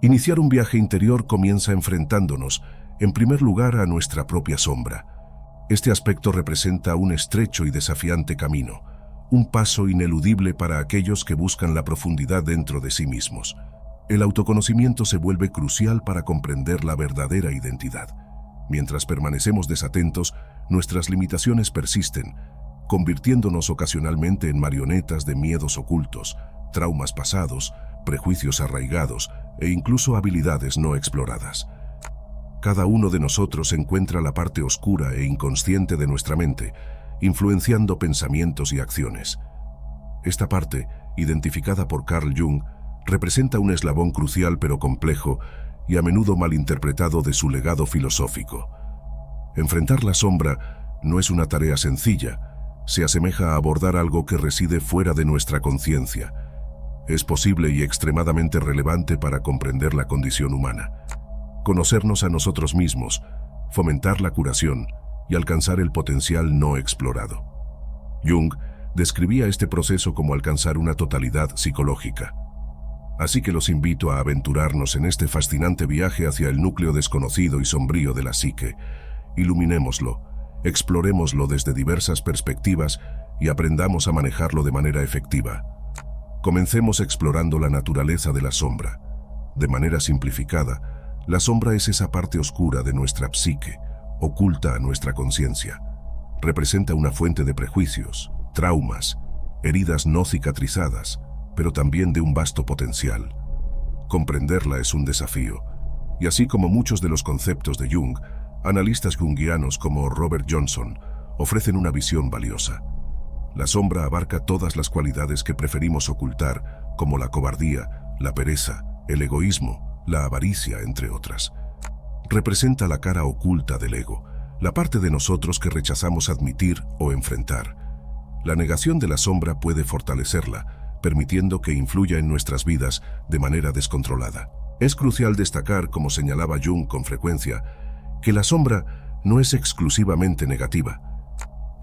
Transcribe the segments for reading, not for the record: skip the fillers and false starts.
Iniciar un viaje interior comienza enfrentándonos, en primer lugar, a nuestra propia sombra. Este aspecto representa un estrecho y desafiante camino, un paso ineludible para aquellos que buscan la profundidad dentro de sí mismos. El autoconocimiento se vuelve crucial para comprender la verdadera identidad. Mientras permanecemos desatentos, nuestras limitaciones persisten, convirtiéndonos ocasionalmente en marionetas de miedos ocultos, traumas pasados, prejuicios arraigados e incluso habilidades no exploradas. Cada uno de nosotros encuentra la parte oscura e inconsciente de nuestra mente, influenciando pensamientos y acciones. Esta parte, identificada por Carl Jung, representa un eslabón crucial pero complejo y a menudo malinterpretado de su legado filosófico. Enfrentar la sombra no es una tarea sencilla, se asemeja a abordar algo que reside fuera de nuestra conciencia. Es posible y extremadamente relevante para comprender la condición humana, conocernos a nosotros mismos, fomentar la curación y alcanzar el potencial no explorado. Jung describía este proceso como alcanzar una totalidad psicológica. Así que los invito a aventurarnos en este fascinante viaje hacia el núcleo desconocido y sombrío de la psique. Iluminémoslo, explorémoslo desde diversas perspectivas y aprendamos a manejarlo de manera efectiva. Comencemos explorando la naturaleza de la sombra. De manera simplificada, la sombra es esa parte oscura de nuestra psique, oculta a nuestra conciencia. Representa una fuente de prejuicios, traumas, heridas no cicatrizadas, pero también de un vasto potencial. Comprenderla es un desafío, y así como muchos de los conceptos de Jung, analistas junguianos como Robert Johnson ofrecen una visión valiosa. La sombra abarca todas las cualidades que preferimos ocultar, como la cobardía, la pereza, el egoísmo, la avaricia, entre otras. Representa la cara oculta del ego, la parte de nosotros que rechazamos admitir o enfrentar. La negación de la sombra puede fortalecerla, permitiendo que influya en nuestras vidas de manera descontrolada. Es crucial destacar, como señalaba Jung con frecuencia, que la sombra no es exclusivamente negativa.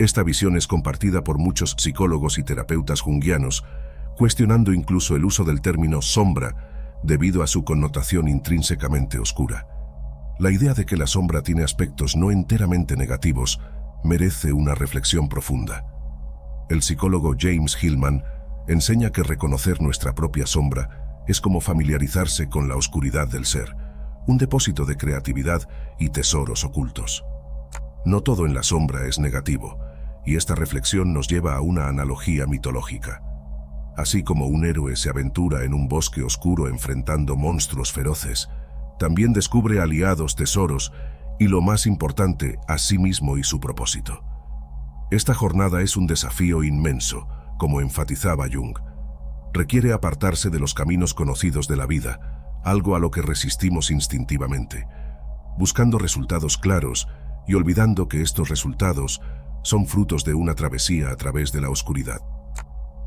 Esta visión es compartida por muchos psicólogos y terapeutas junguianos, cuestionando incluso el uso del término sombra debido a su connotación intrínsecamente oscura. La idea de que la sombra tiene aspectos no enteramente negativos merece una reflexión profunda. El psicólogo James Hillman enseña que reconocer nuestra propia sombra es como familiarizarse con la oscuridad del ser, un depósito de creatividad y tesoros ocultos. No todo en la sombra es negativo, y esta reflexión nos lleva a una analogía mitológica. Así como un héroe se aventura en un bosque oscuro enfrentando monstruos feroces, también descubre aliados, tesoros y, lo más importante, a sí mismo y su propósito. Esta jornada es un desafío inmenso, como enfatizaba Jung. Requiere apartarse de los caminos conocidos de la vida, algo a lo que resistimos instintivamente, buscando resultados claros y olvidando que estos resultados son frutos de una travesía a través de la oscuridad.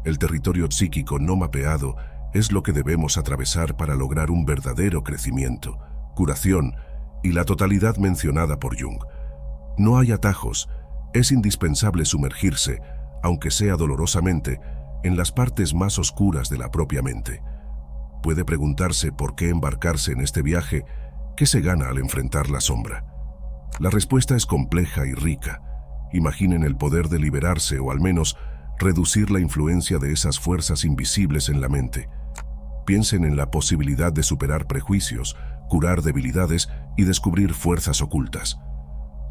El territorio psíquico no mapeado es lo que debemos atravesar para lograr un verdadero crecimiento, curación y la totalidad mencionada por Jung. No hay atajos, es indispensable sumergirse, aunque sea dolorosamente, en las partes más oscuras de la propia mente. Puede preguntarse por qué embarcarse en este viaje, qué se gana al enfrentar la sombra. La respuesta es compleja y rica. Imaginen el poder de liberarse o al menos reducir la influencia de esas fuerzas invisibles en la mente. Piensen en la posibilidad de superar prejuicios, curar debilidades y descubrir fuerzas ocultas.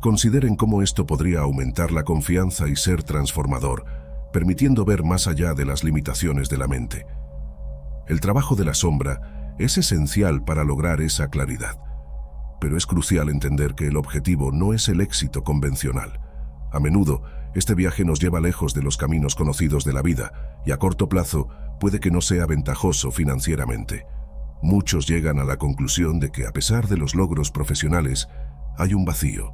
Consideren cómo esto podría aumentar la confianza y ser transformador, permitiendo ver más allá de las limitaciones de la mente. El trabajo de la sombra es esencial para lograr esa claridad, pero es crucial entender que el objetivo no es el éxito convencional. A menudo, este viaje nos lleva lejos de los caminos conocidos de la vida y a corto plazo puede que no sea ventajoso financieramente. Muchos llegan a la conclusión de que a pesar de los logros profesionales, hay un vacío,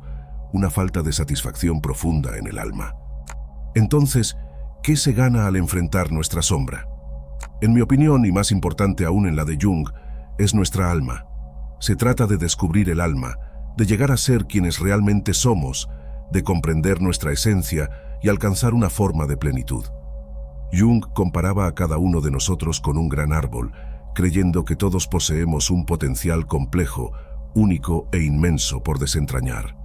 una falta de satisfacción profunda en el alma. Entonces, ¿qué se gana al enfrentar nuestra sombra? En mi opinión, y más importante aún en la de Jung, es nuestra alma. Se trata de descubrir el alma, de llegar a ser quienes realmente somos, de comprender nuestra esencia y alcanzar una forma de plenitud. Jung comparaba a cada uno de nosotros con un gran árbol, creyendo que todos poseemos un potencial complejo, único e inmenso por desentrañar.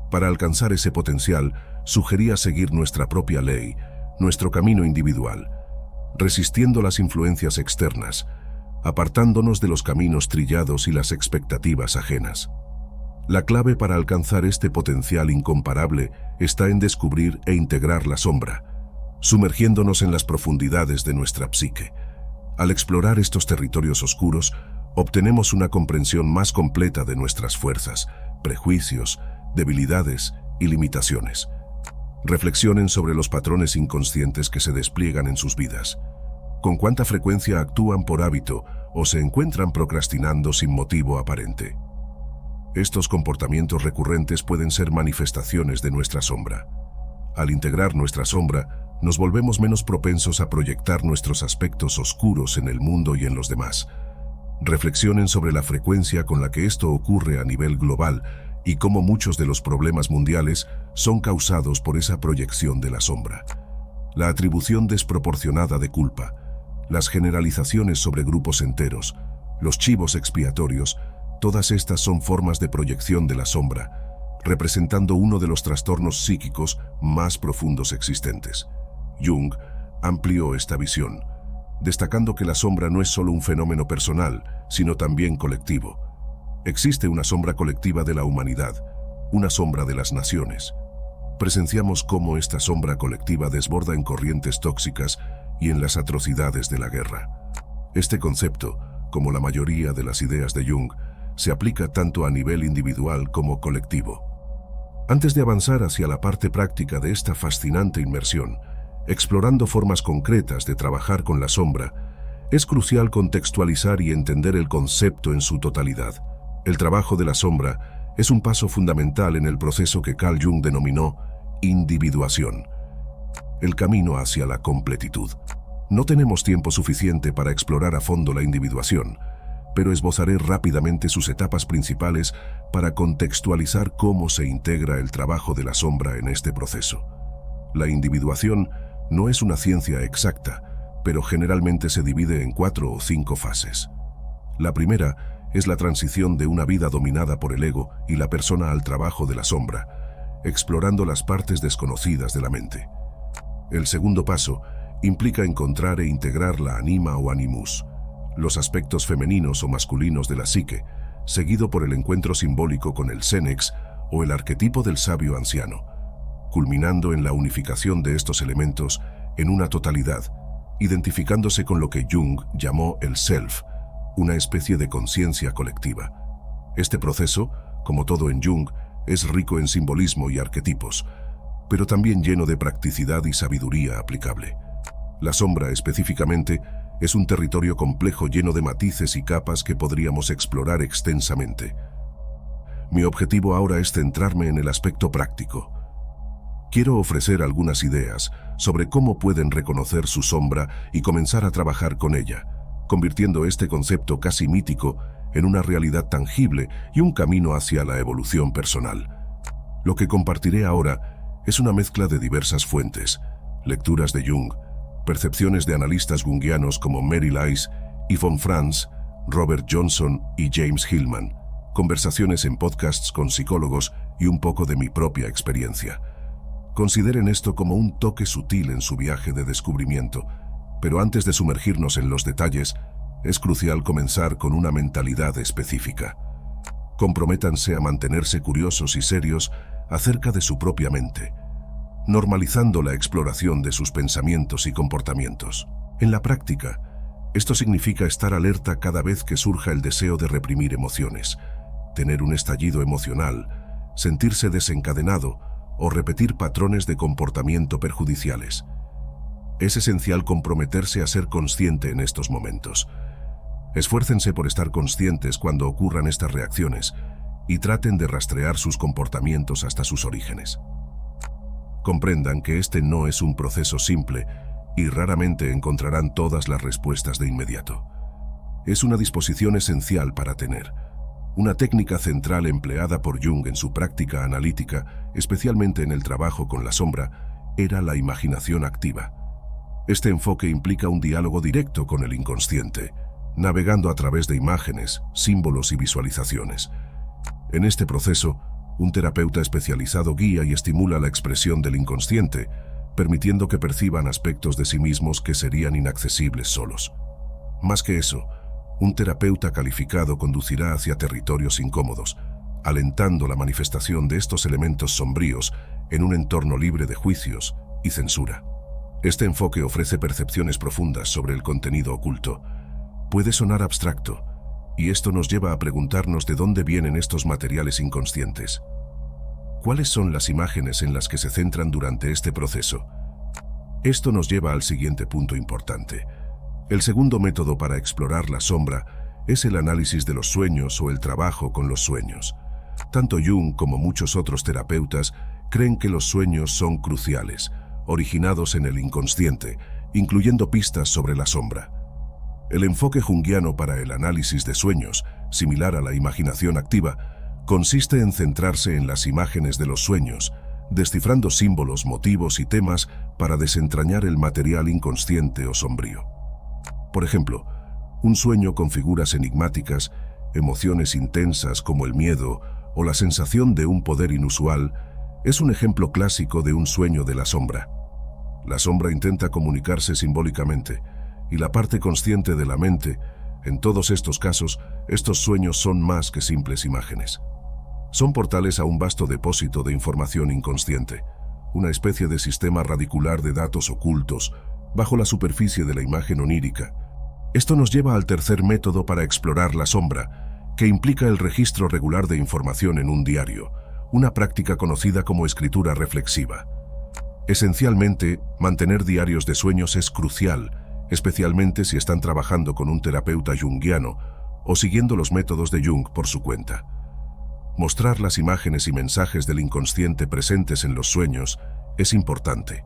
Para alcanzar ese potencial, sugería seguir nuestra propia ley, nuestro camino individual, resistiendo las influencias externas, apartándonos de los caminos trillados y las expectativas ajenas. La clave para alcanzar este potencial incomparable está en descubrir e integrar la sombra, sumergiéndonos en las profundidades de nuestra psique. Al explorar estos territorios oscuros, obtenemos una comprensión más completa de nuestras fuerzas, prejuicios, debilidades y limitaciones. Reflexionen sobre los patrones inconscientes que se despliegan en sus vidas. ¿Con cuánta frecuencia actúan por hábito o se encuentran procrastinando sin motivo aparente? Estos comportamientos recurrentes pueden ser manifestaciones de nuestra sombra. Al integrar nuestra sombra, nos volvemos menos propensos a proyectar nuestros aspectos oscuros en el mundo y en los demás. Reflexionen sobre la frecuencia con la que esto ocurre a nivel global y cómo muchos de los problemas mundiales son causados por esa proyección de la sombra. La atribución desproporcionada de culpa, las generalizaciones sobre grupos enteros, los chivos expiatorios, todas estas son formas de proyección de la sombra, representando uno de los trastornos psíquicos más profundos existentes. Jung amplió esta visión, destacando que la sombra no es solo un fenómeno personal, sino también colectivo. Existe una sombra colectiva de la humanidad, una sombra de las naciones. Presenciamos cómo esta sombra colectiva desborda en corrientes tóxicas y en las atrocidades de la guerra. Este concepto, como la mayoría de las ideas de Jung, se aplica tanto a nivel individual como colectivo. Antes de avanzar hacia la parte práctica de esta fascinante inmersión, explorando formas concretas de trabajar con la sombra, es crucial contextualizar y entender el concepto en su totalidad. El trabajo de la sombra es un paso fundamental en el proceso que Carl Jung denominó individuación, el camino hacia la completitud. No tenemos tiempo suficiente para explorar a fondo la individuación, pero esbozaré rápidamente sus etapas principales para contextualizar cómo se integra el trabajo de la sombra en este proceso. La individuación no es una ciencia exacta, pero generalmente se divide en 4 o 5 fases. La primera es la transición de una vida dominada por el ego y la persona al trabajo de la sombra, explorando las partes desconocidas de la mente. El segundo paso implica encontrar e integrar la anima o animus, los aspectos femeninos o masculinos de la psique, seguido por el encuentro simbólico con el Senex o el arquetipo del sabio anciano, culminando en la unificación de estos elementos en una totalidad, identificándose con lo que Jung llamó el Self, una especie de conciencia colectiva. Este proceso, como todo en Jung, es rico en simbolismo y arquetipos, pero también lleno de practicidad y sabiduría aplicable. La sombra, específicamente, es un territorio complejo lleno de matices y capas que podríamos explorar extensamente. Mi objetivo ahora es centrarme en el aspecto práctico. Quiero ofrecer algunas ideas sobre cómo pueden reconocer su sombra y comenzar a trabajar con ella, convirtiendo este concepto casi mítico en una realidad tangible y un camino hacia la evolución personal. Lo que compartiré ahora es una mezcla de diversas fuentes, lecturas de Jung, percepciones de analistas junguianos como Mary Lice, Yvonne Franz, Robert Johnson y James Hillman, conversaciones en podcasts con psicólogos y un poco de mi propia experiencia. Consideren esto como un toque sutil en su viaje de descubrimiento, pero antes de sumergirnos en los detalles, es crucial comenzar con una mentalidad específica. Comprométanse a mantenerse curiosos y serios acerca de su propia mente, normalizando la exploración de sus pensamientos y comportamientos. En la práctica, esto significa estar alerta cada vez que surja el deseo de reprimir emociones, tener un estallido emocional, sentirse desencadenado o repetir patrones de comportamiento perjudiciales. Es esencial comprometerse a ser consciente en estos momentos. Esfuércense por estar conscientes cuando ocurran estas reacciones y traten de rastrear sus comportamientos hasta sus orígenes. Comprendan que este no es un proceso simple y raramente encontrarán todas las respuestas de inmediato. Es una disposición esencial para tener. Una técnica central empleada por Jung en su práctica analítica, especialmente en el trabajo con la sombra, era la imaginación activa. Este enfoque implica un diálogo directo con el inconsciente, navegando a través de imágenes, símbolos y visualizaciones. En este proceso, un terapeuta especializado guía y estimula la expresión del inconsciente, permitiendo que perciban aspectos de sí mismos que serían inaccesibles solos. Más que eso, un terapeuta calificado conducirá hacia territorios incómodos, alentando la manifestación de estos elementos sombríos en un entorno libre de juicios y censura. Este enfoque ofrece percepciones profundas sobre el contenido oculto. Puede sonar abstracto, y esto nos lleva a preguntarnos de dónde vienen estos materiales inconscientes. ¿Cuáles son las imágenes en las que se centran durante este proceso? Esto nos lleva al siguiente punto importante. El segundo método para explorar la sombra es el análisis de los sueños o el trabajo con los sueños. Tanto Jung como muchos otros terapeutas creen que los sueños son cruciales, originados en el inconsciente, incluyendo pistas sobre la sombra. El enfoque junguiano para el análisis de sueños, similar a la imaginación activa, consiste en centrarse en las imágenes de los sueños, descifrando símbolos, motivos y temas para desentrañar el material inconsciente o sombrío. Por ejemplo, un sueño con figuras enigmáticas, emociones intensas como el miedo o la sensación de un poder inusual, es un ejemplo clásico de un sueño de la sombra. La sombra intenta comunicarse simbólicamente, y la parte consciente de la mente, en todos estos casos, estos sueños son más que simples imágenes. Son portales a un vasto depósito de información inconsciente, una especie de sistema radicular de datos ocultos, bajo la superficie de la imagen onírica. Esto nos lleva al tercer método para explorar la sombra, que implica el registro regular de información en un diario, una práctica conocida como escritura reflexiva. Esencialmente, mantener diarios de sueños es crucial, especialmente si están trabajando con un terapeuta junguiano o siguiendo los métodos de Jung por su cuenta. Mostrar las imágenes y mensajes del inconsciente presentes en los sueños es importante,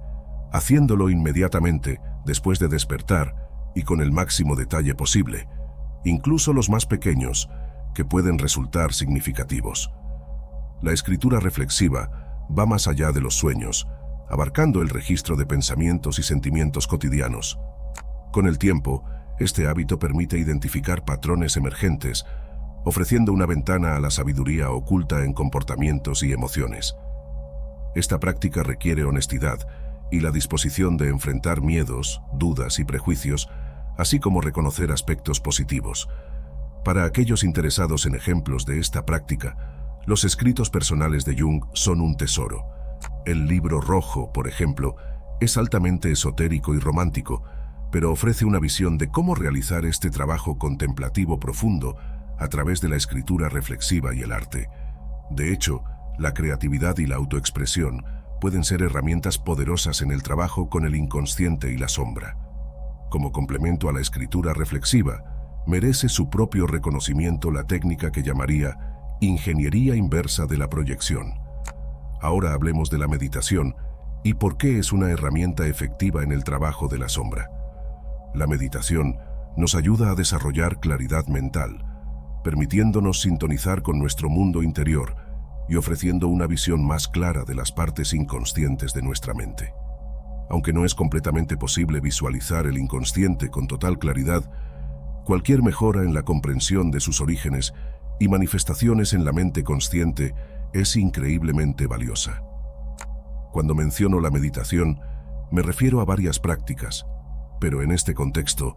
haciéndolo inmediatamente después de despertar y con el máximo detalle posible, incluso los más pequeños, que pueden resultar significativos. La escritura reflexiva va más allá de los sueños, abarcando el registro de pensamientos y sentimientos cotidianos. Con el tiempo, este hábito permite identificar patrones emergentes, ofreciendo una ventana a la sabiduría oculta en comportamientos y emociones. Esta práctica requiere honestidad y la disposición de enfrentar miedos, dudas y prejuicios, así como reconocer aspectos positivos. Para aquellos interesados en ejemplos de esta práctica, los escritos personales de Jung son un tesoro. El libro rojo, por ejemplo, es altamente esotérico y romántico, pero ofrece una visión de cómo realizar este trabajo contemplativo profundo a través de la escritura reflexiva y el arte. De hecho, la creatividad y la autoexpresión pueden ser herramientas poderosas en el trabajo con el inconsciente y la sombra. Como complemento a la escritura reflexiva, merece su propio reconocimiento la técnica que llamaría ingeniería inversa de la proyección. Ahora hablemos de la meditación y por qué es una herramienta efectiva en el trabajo de la sombra. La meditación nos ayuda a desarrollar claridad mental, permitiéndonos sintonizar con nuestro mundo interior y ofreciendo una visión más clara de las partes inconscientes de nuestra mente. Aunque no es completamente posible visualizar el inconsciente con total claridad, cualquier mejora en la comprensión de sus orígenes y manifestaciones en la mente consciente es increíblemente valiosa. Cuando menciono la meditación, me refiero a varias prácticas, pero en este contexto,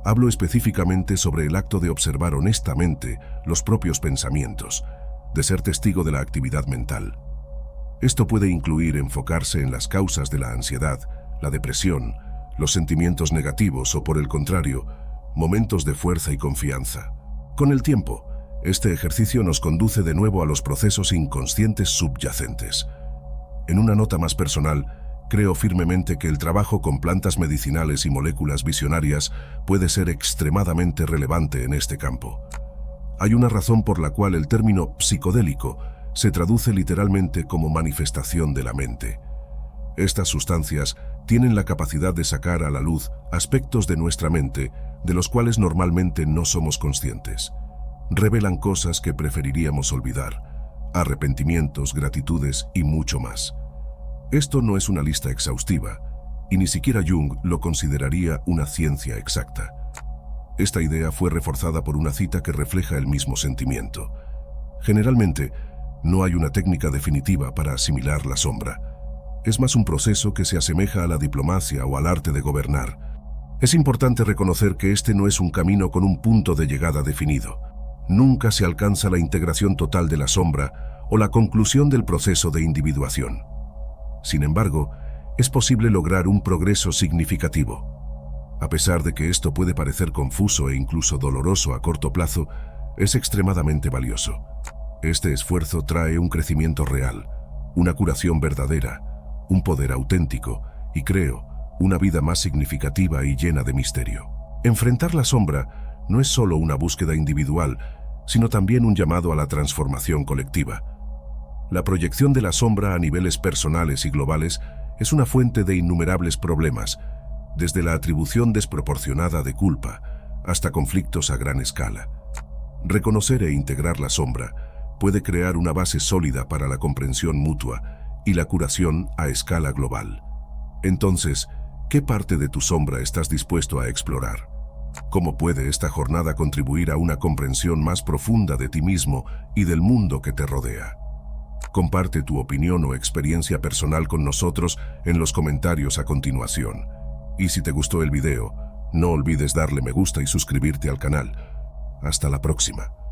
hablo específicamente sobre el acto de observar honestamente los propios pensamientos, de ser testigo de la actividad mental. Esto puede incluir enfocarse en las causas de la ansiedad, la depresión, los sentimientos negativos o, por el contrario, momentos de fuerza y confianza. Con el tiempo, este ejercicio nos conduce de nuevo a los procesos inconscientes subyacentes. En una nota más personal, creo firmemente que el trabajo con plantas medicinales y moléculas visionarias puede ser extremadamente relevante en este campo. Hay una razón por la cual el término psicodélico se traduce literalmente como manifestación de la mente. Estas sustancias tienen la capacidad de sacar a la luz aspectos de nuestra mente de los cuales normalmente no somos conscientes. Revelan cosas que preferiríamos olvidar, arrepentimientos, gratitudes y mucho más. Esto no es una lista exhaustiva, y ni siquiera Jung lo consideraría una ciencia exacta. Esta idea fue reforzada por una cita que refleja el mismo sentimiento. Generalmente, no hay una técnica definitiva para asimilar la sombra. Es más un proceso que se asemeja a la diplomacia o al arte de gobernar. Es importante reconocer que este no es un camino con un punto de llegada definido. Nunca se alcanza la integración total de la sombra o la conclusión del proceso de individuación. Sin embargo, es posible lograr un progreso significativo. A pesar de que esto puede parecer confuso e incluso doloroso a corto plazo, es extremadamente valioso. Este esfuerzo trae un crecimiento real, una curación verdadera, un poder auténtico y, creo, una vida más significativa y llena de misterio. Enfrentar la sombra no es solo una búsqueda individual, sino también un llamado a la transformación colectiva. La proyección de la sombra a niveles personales y globales es una fuente de innumerables problemas, desde la atribución desproporcionada de culpa hasta conflictos a gran escala. Reconocer e integrar la sombra puede crear una base sólida para la comprensión mutua y la curación a escala global. Entonces, ¿qué parte de tu sombra estás dispuesto a explorar? ¿Cómo puede esta jornada contribuir a una comprensión más profunda de ti mismo y del mundo que te rodea? Comparte tu opinión o experiencia personal con nosotros en los comentarios a continuación. Y si te gustó el video, no olvides darle me gusta y suscribirte al canal. Hasta la próxima.